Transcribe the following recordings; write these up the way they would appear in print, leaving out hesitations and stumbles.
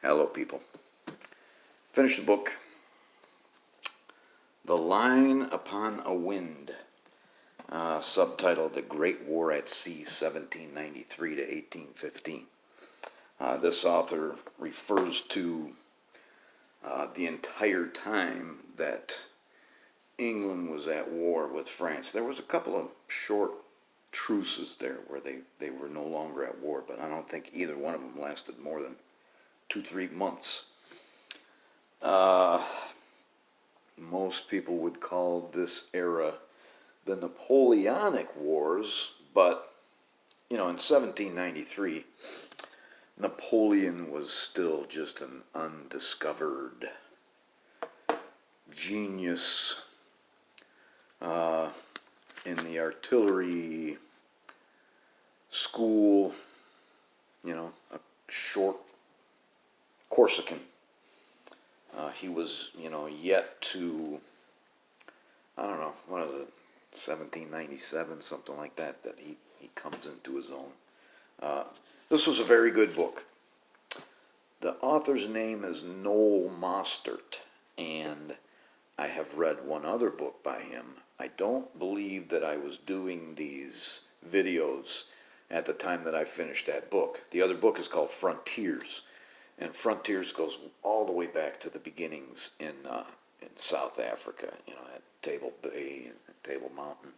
Hello, people. Finished the book, The Line Upon a Wind, subtitled The Great War at Sea, 1793 to 1815. This author refers to the entire time that England was at war with France. There was a couple of short truces there where they were no longer at war, but I don't think either one of them lasted more than 2-3 months. Most people would call this era the Napoleonic Wars, but, in 1793, Napoleon was still just an undiscovered genius in the artillery school, a short Corsican. He was, yet to, I don't know, what is it, 1797, something like that he comes into his own. This was a very good book. The author's name is Noel Mostert, and I have read one other book by him. I don't believe that I was doing these videos at the time that I finished that book. The other book is called Frontiers. And Frontiers goes all the way back to the beginnings in South Africa, at Table Bay and Table Mountain.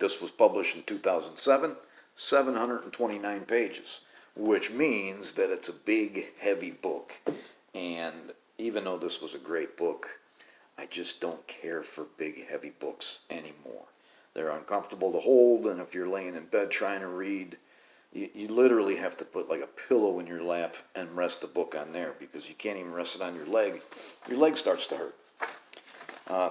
This was published in 2007, 729 pages, which means that it's a big, heavy book. And even though this was a great book, I just don't care for big, heavy books anymore. They're uncomfortable to hold, and if you're laying in bed trying to read, you literally have to put like a pillow in your lap and rest the book on there, because you can't even rest it on your leg. Your leg starts to hurt.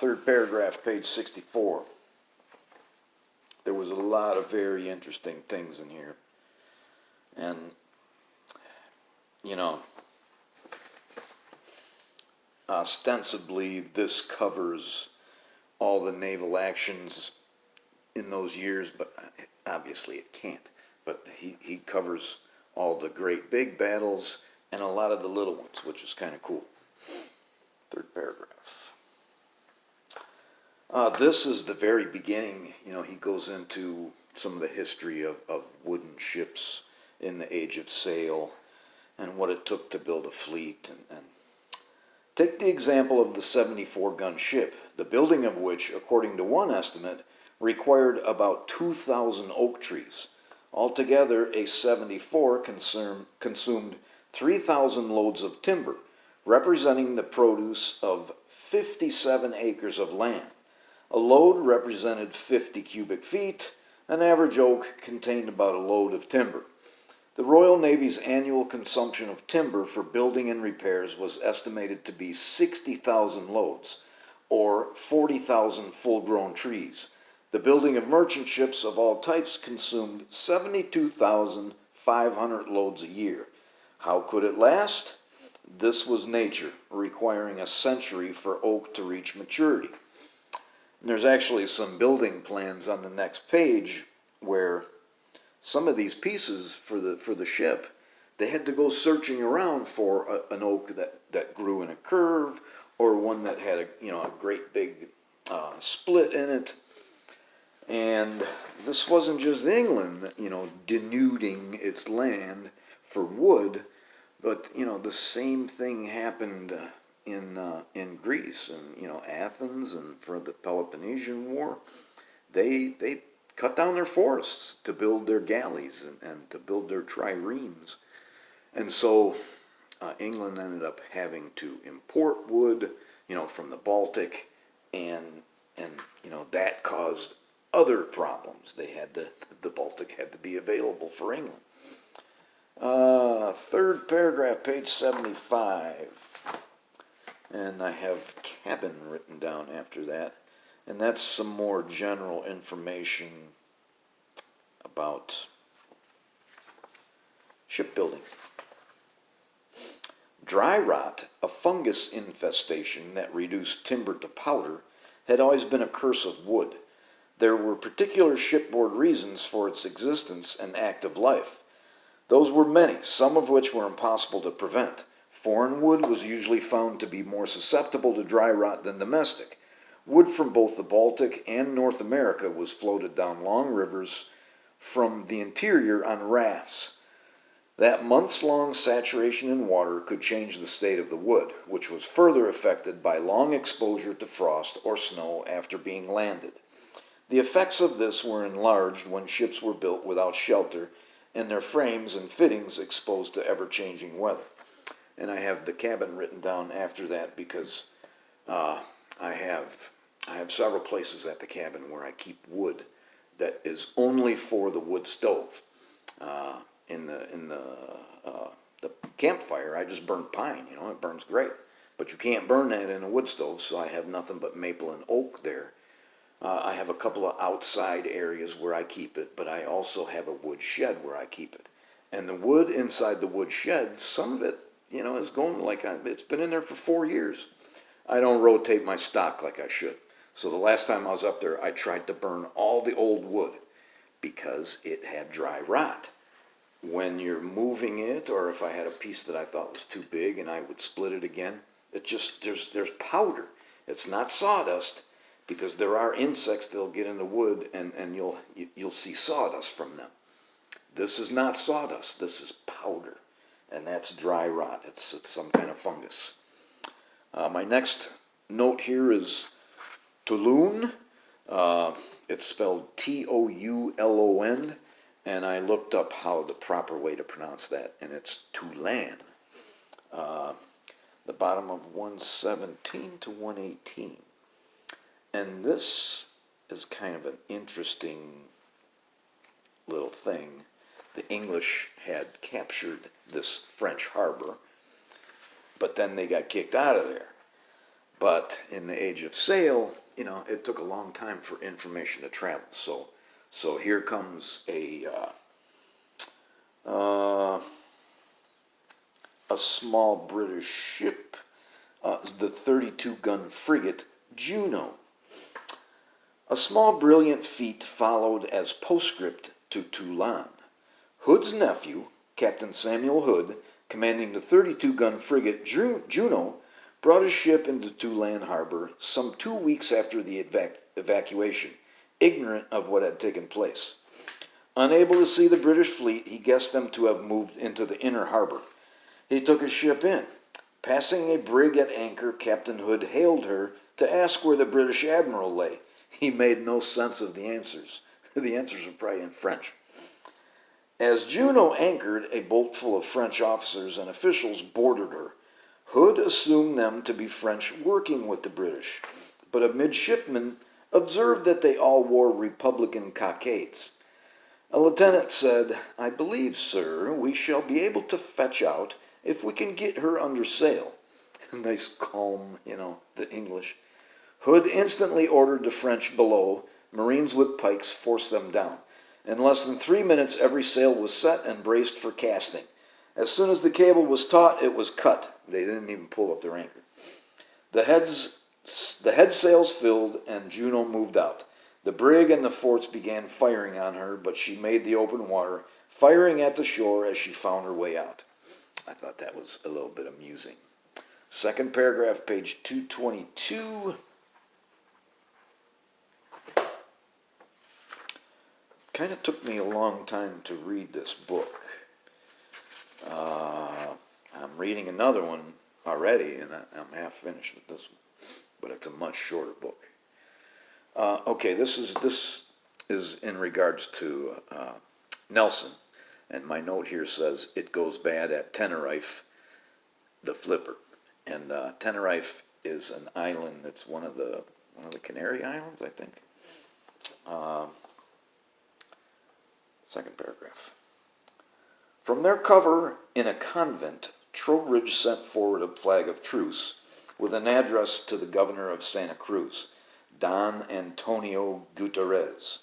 Third paragraph, page 64. There was a lot of very interesting things in here. And, ostensibly this covers all the naval actions in those years, but obviously it can't. But he covers all the great big battles and a lot of the little ones, which is kind of cool. Third paragraph. This is the very beginning. He goes into some of the history of wooden ships in the age of sail and what it took to build a fleet. And take the example of the 74-gun ship, the building of which, according to one estimate, required about 2,000 oak trees. Altogether, a 74 consumed 3,000 loads of timber, representing the produce of 57 acres of land. A load represented 50 cubic feet. An average oak contained about a load of timber. The Royal Navy's annual consumption of timber for building and repairs was estimated to be 60,000 loads, or 40,000 full-grown trees. The building of merchant ships of all types consumed 72,500 loads a year. How could it last? This was nature, requiring a century for oak to reach maturity. And there's actually some building plans on the next page where some of these pieces for the ship, they had to go searching around for an oak that grew in a curve, or one that had a great big split in it. And this wasn't just England, denuding its land for wood, but, the same thing happened in Greece and, Athens, and for the Peloponnesian War. They cut down their forests to build their galleys and to build their triremes. And so England ended up having to import wood, from the Baltic, and that caused other problems. The Baltic had to be available for England. Third paragraph, page 75. And I have cabin written down after that. And that's some more general information about shipbuilding. Dry rot, a fungus infestation that reduced timber to powder, had always been a curse of wood. There were particular shipboard reasons for its existence and active life. Those were many, some of which were impossible to prevent. Foreign wood was usually found to be more susceptible to dry rot than domestic. Wood from both the Baltic and North America was floated down long rivers from the interior on rafts. That months-long saturation in water could change the state of the wood, which was further affected by long exposure to frost or snow after being landed. The effects of this were enlarged when ships were built without shelter and their frames and fittings exposed to ever-changing weather. And I have the cabin written down after that because I have several places at the cabin where I keep wood that is only for the wood stove. In the campfire, I just burn pine. It burns great, but you can't burn that in a wood stove. So I have nothing but maple and oak there. I have a couple of outside areas where I keep it, but I also have a wood shed where I keep it. And the wood inside the wood shed, some of it, is going it's been in there for 4 years. I don't rotate my stock like I should. So the last time I was up there, I tried to burn all the old wood because it had dry rot. When you're moving it, or if I had a piece that I thought was too big and I would split it again, there's powder. It's not sawdust, because there are insects that'll get in the wood and you'll see sawdust from them. This is not sawdust, this is powder, and that's dry rot. It's some kind of fungus. My next note here is Toulon. It's spelled Toulon, and I looked up how the proper way to pronounce that, and it's Toulon. The bottom of 117 to 118. And this is kind of an interesting little thing. The English had captured this French harbor, but then they got kicked out of there. But in the age of sail, it took a long time for information to travel. So here comes a small British ship, the 32-gun frigate Juno. A small brilliant feat followed as postscript to Toulon. Hood's nephew, Captain Samuel Hood, commanding the 32-gun frigate Juno, brought his ship into Toulon harbor some 2 weeks after the evacuation, ignorant of what had taken place. Unable to see the British fleet, he guessed them to have moved into the inner harbor. He took his ship in. Passing a brig at anchor, Captain Hood hailed her to ask where the British admiral lay. He made no sense of the answers. The answers were probably in French. As Juno anchored, a boat full of French officers and officials boarded her. Hood assumed them to be French working with the British, but a midshipman observed that they all wore Republican cockades. A lieutenant said, "I believe, sir, we shall be able to fetch out if we can get her under sail." Nice calm, the English. Hood instantly ordered the French below. Marines with pikes forced them down. In less than 3 minutes, every sail was set and braced for casting. As soon as the cable was taut, it was cut. They didn't even pull up their anchor. The head sails filled, and Juno moved out. The brig and the forts began firing on her, but she made the open water, firing at the shore as she found her way out. I thought that was a little bit amusing. Second paragraph, page 222. Kind of took me a long time to read this book. I'm reading another one already, and I'm half finished with this one, but it's a much shorter book. Okay, this is in regards to Nelson, and my note here says it goes bad at Tenerife, the flipper, and Tenerife is an island that's one of the Canary Islands, I think. Second paragraph. From their cover in a convent, Trowbridge sent forward a flag of truce with an address to the governor of Santa Cruz, Don Antonio Gutierrez.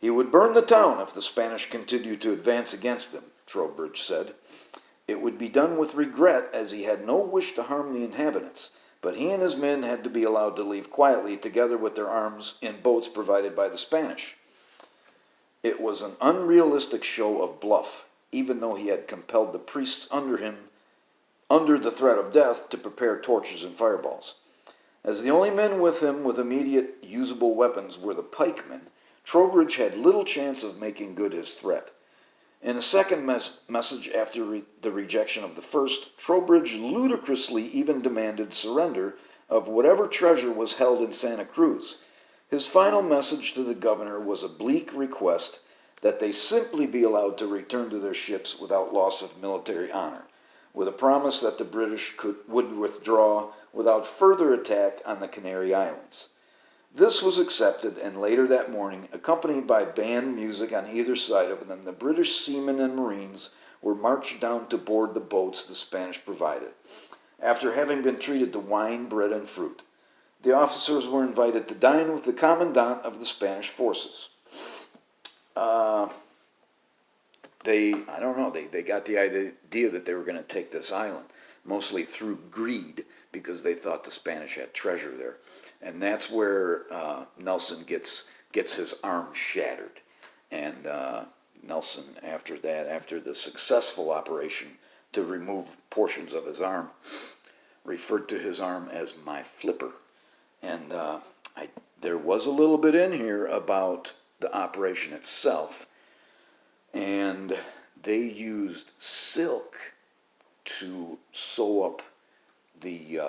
He would burn the town if the Spanish continued to advance against them, Trowbridge said. It would be done with regret, as he had no wish to harm the inhabitants, but he and his men had to be allowed to leave quietly, together with their arms, in boats provided by the Spanish. It was an unrealistic show of bluff, even though he had compelled the priests under him, under the threat of death, to prepare torches and fireballs. As the only men with him with immediate usable weapons were the pikemen, Trowbridge had little chance of making good his threat. In a second message after the rejection of the first, Trowbridge ludicrously even demanded surrender of whatever treasure was held in Santa Cruz. His final message to the governor was a bleak request that they simply be allowed to return to their ships without loss of military honor, with a promise that the British would withdraw without further attack on the Canary Islands. This was accepted, and later that morning, accompanied by band music on either side of them, the British seamen and marines were marched down to board the boats the Spanish provided, after having been treated to wine, bread, and fruit. The officers were invited to dine with the commandant of the Spanish forces. They got the idea that they were going to take this island, mostly through greed, because they thought the Spanish had treasure there. And that's where Nelson gets his arm shattered. And Nelson, after the successful operation to remove portions of his arm, referred to his arm as my flipper. And there was a little bit in here about the operation itself. And they used silk to sew up the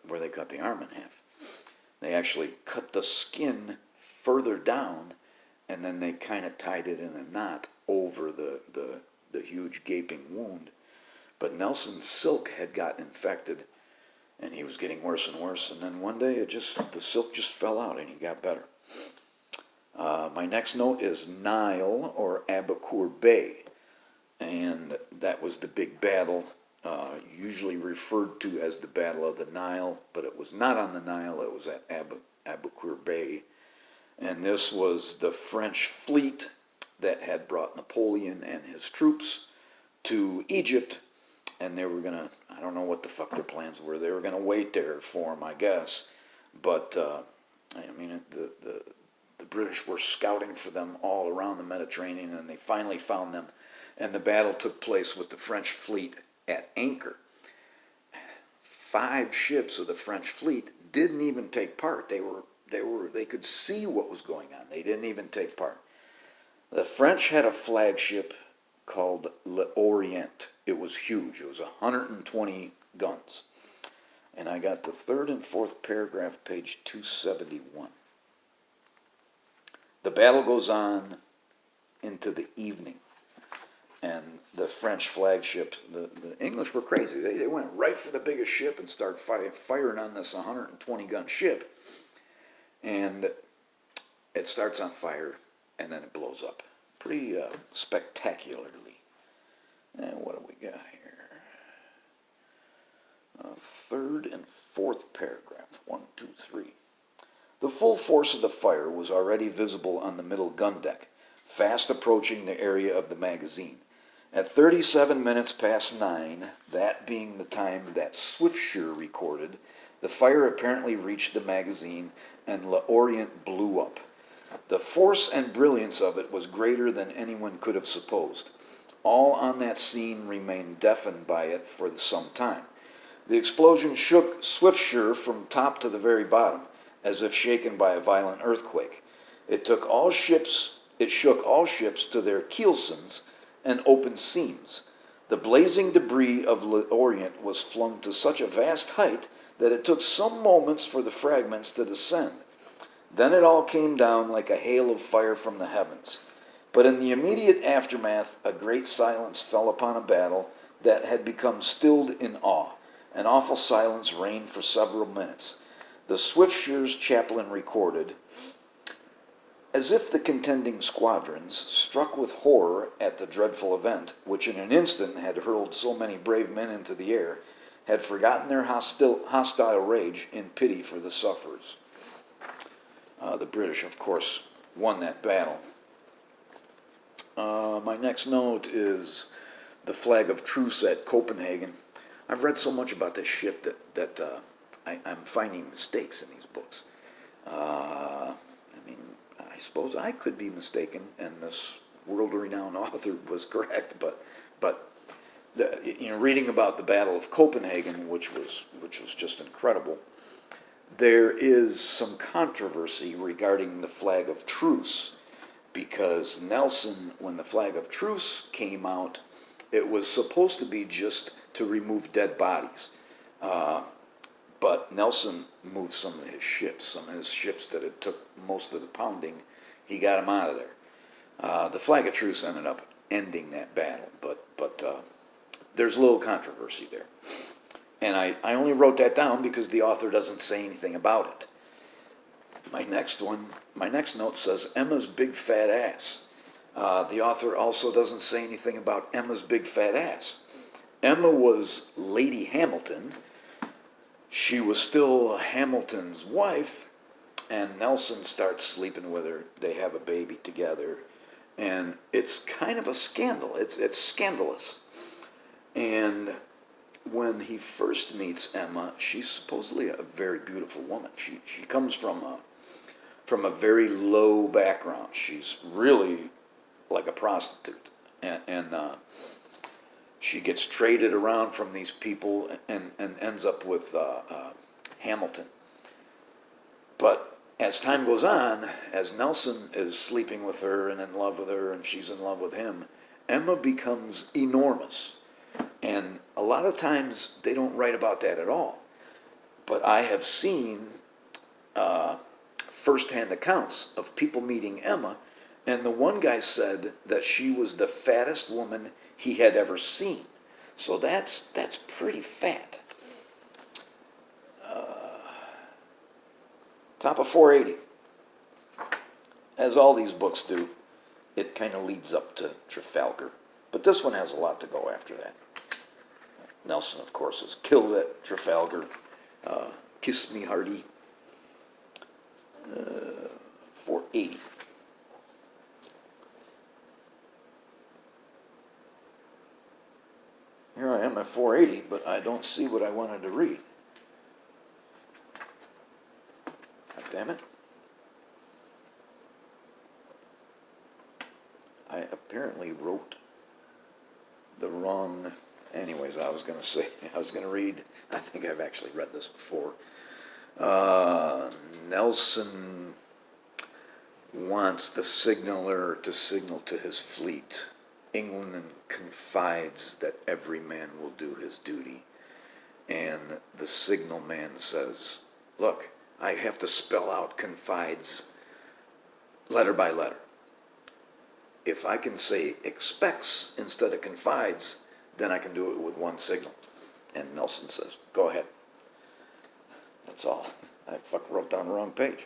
where they cut the arm in half. They actually cut the skin further down, and then they kind of tied it in a knot over the huge gaping wound. But Nelson's silk had got infected, and he was getting worse and worse. And then one day, the silk just fell out, and he got better. My next note is Nile, or Aboukir Bay, and that was the big battle, usually referred to as the Battle of the Nile, but it was not on the Nile, it was at Aboukir Bay. And this was the French fleet that had brought Napoleon and his troops to Egypt, and they were going to, I don't know what the fuck their plans were, they were going to wait there for them, I guess, but, the British were scouting for them all around the Mediterranean, and they finally found them, and the battle took place with the French fleet at anchor. 5 ships of the French fleet didn't even take part. They could see what was going on. They didn't even take part. The French had a flagship called L'Orient. It was huge. It was 120 guns. And I got the third and fourth paragraph, page 271. The battle goes on into the evening, and the French flagship, the English were crazy. They went right for the biggest ship and started firing on this 120-gun ship, and it starts on fire, and then it blows up pretty spectacularly. And what do we got here? Third and fourth paragraph, 1, 2, 3. The full force of the fire was already visible on the middle gun deck, fast approaching the area of the magazine. At 37 minutes past 9, that being the time that Swiftsure recorded, the fire apparently reached the magazine and L'Orient blew up. The force and brilliance of it was greater than anyone could have supposed. All on that scene remained deafened by it for some time. The explosion shook Swiftsure from top to the very bottom, as if shaken by a violent earthquake. It shook all ships to their keelsons and open seams. The blazing debris of L'Orient was flung to such a vast height that it took some moments for the fragments to descend. Then it all came down like a hail of fire from the heavens. But in the immediate aftermath, a great silence fell upon a battle that had become stilled in awe. An awful silence reigned for several minutes. The Swiftshure's chaplain recorded, as if the contending squadrons, struck with horror at the dreadful event, which in an instant had hurled so many brave men into the air, had forgotten their hostile rage in pity for the sufferers. The British, of course, won that battle. My next note is the flag of truce at Copenhagen. I've read so much about this ship that I'm finding mistakes in these books. I suppose I could be mistaken, and this world-renowned author was correct, but reading about the Battle of Copenhagen, which was just incredible, there is some controversy regarding the flag of truce, because Nelson, when the flag of truce came out, it was supposed to be just to remove dead bodies. But Nelson moved some of his ships that had took most of the pounding. He got them out of there. The flag of truce ended up ending that battle, but there's a little controversy there. And I only wrote that down because the author doesn't say anything about it. My next note says Emma's big fat ass. The author also doesn't say anything about Emma's big fat ass. Emma was Lady Hamilton. She was still Hamilton's wife, and Nelson starts sleeping with her. They have a baby together, and it's kind of a scandal. It's scandalous. And when he first meets Emma, she's supposedly a very beautiful woman. She comes from a very low background. She's really like a prostitute, and she gets traded around from these people and ends up with Hamilton. But as time goes on, as Nelson is sleeping with her and in love with her and she's in love with him, Emma becomes enormous. And a lot of times they don't write about that at all. But I have seen first-hand accounts of people meeting Emma, and the one guy said that she was the fattest woman he had ever seen. So that's pretty fat. Top of 480. As all these books do, it kind of leads up to Trafalgar. But this one has a lot to go after that. Nelson, of course, is killed at Trafalgar. Kiss me hearty. 480. Here I am at 480, but I don't see what I wanted to read. God damn it. I apparently wrote the wrong... Anyways, I was going to read, I think I've actually read this before. Nelson wants the signaller to signal to his fleet. England confides that every man will do his duty. And the signal man says, look, I have to spell out confides letter by letter. If I can say expects instead of confides, then I can do it with one signal. And Nelson says, go ahead. That's all. I wrote down the wrong page.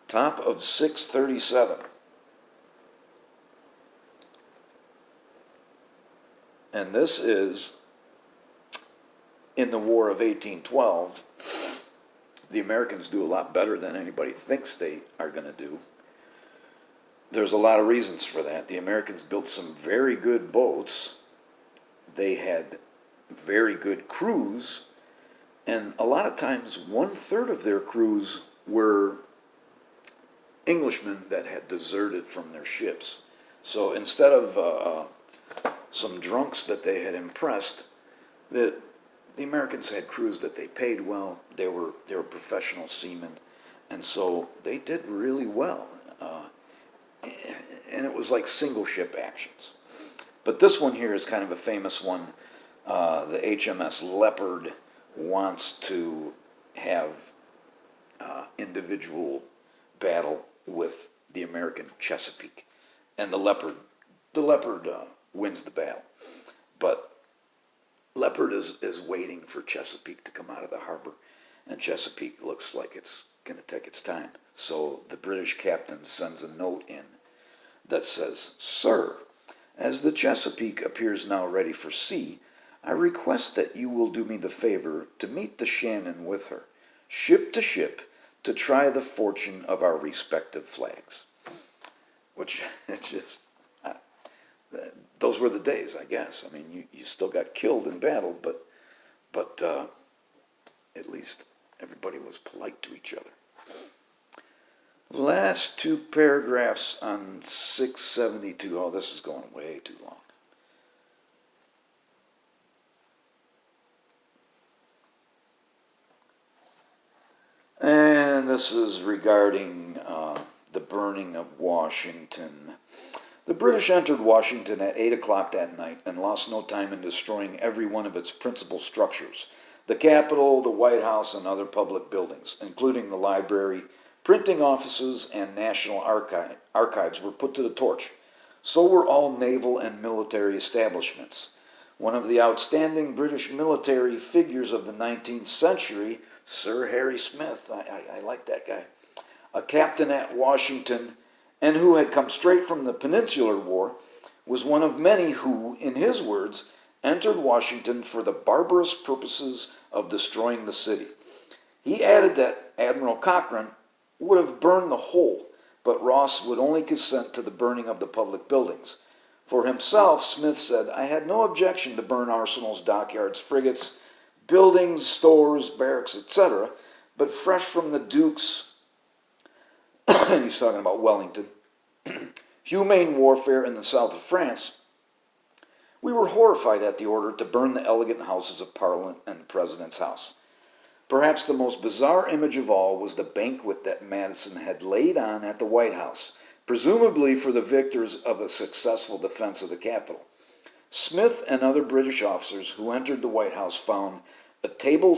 Top of 637. And this is in the War of 1812. The Americans do a lot better than anybody thinks they are going to do. There's a lot of reasons for that. The Americans built some very good boats. They had very good crews. And a lot of times, 1/3 of their crews were Englishmen that had deserted from their ships. So instead of some drunks that they had impressed, the Americans had crews that they paid well. They were professional seamen, and so they did really well. And it was like single ship actions. But this one here is kind of a famous one. The HMS Leopard wants to have individual battle with the American Chesapeake, and the Leopard wins the battle. But Leopard is waiting for Chesapeake to come out of the harbor, and Chesapeake looks like it's going to take its time. So the British captain sends a note in that says, Sir, as the Chesapeake appears now ready for sea, I request that you will do me the favor to meet the Shannon with her, ship to ship, to try the fortune of our respective flags. Which, it's just, those were the days, I guess. I mean, you still got killed in battle, but at least everybody was polite to each other. Last two paragraphs on 672. Oh, this is going way too long. And this is regarding the burning of Washington. The British entered Washington at 8 o'clock that night and lost no time in destroying every one of its principal structures: the Capitol, the White House, and other public buildings, including the library. Printing offices and National Archives were put to the torch. So were all naval and military establishments. One of the outstanding British military figures of the 19th century, Sir Harry Smith, I like that guy, a captain at Washington and who had come straight from the Peninsular War, was one of many who, in his words, entered Washington for the barbarous purposes of destroying the city. He added that Admiral Cochrane would have burned the whole, but Ross would only consent to the burning of the public buildings. For himself, Smith said, "I had no objection to burn arsenals, dockyards, frigates, buildings, stores, barracks, etc., but fresh from the Duke's," and he's talking about Wellington, "humane warfare in the south of France, we were horrified at the order to burn the elegant houses of Parliament and the President's house." Perhaps the most bizarre image of all was the banquet that Madison had laid on at the White House, presumably for the victors of a successful defense of the Capitol. Smith and other British officers who entered the White House found a table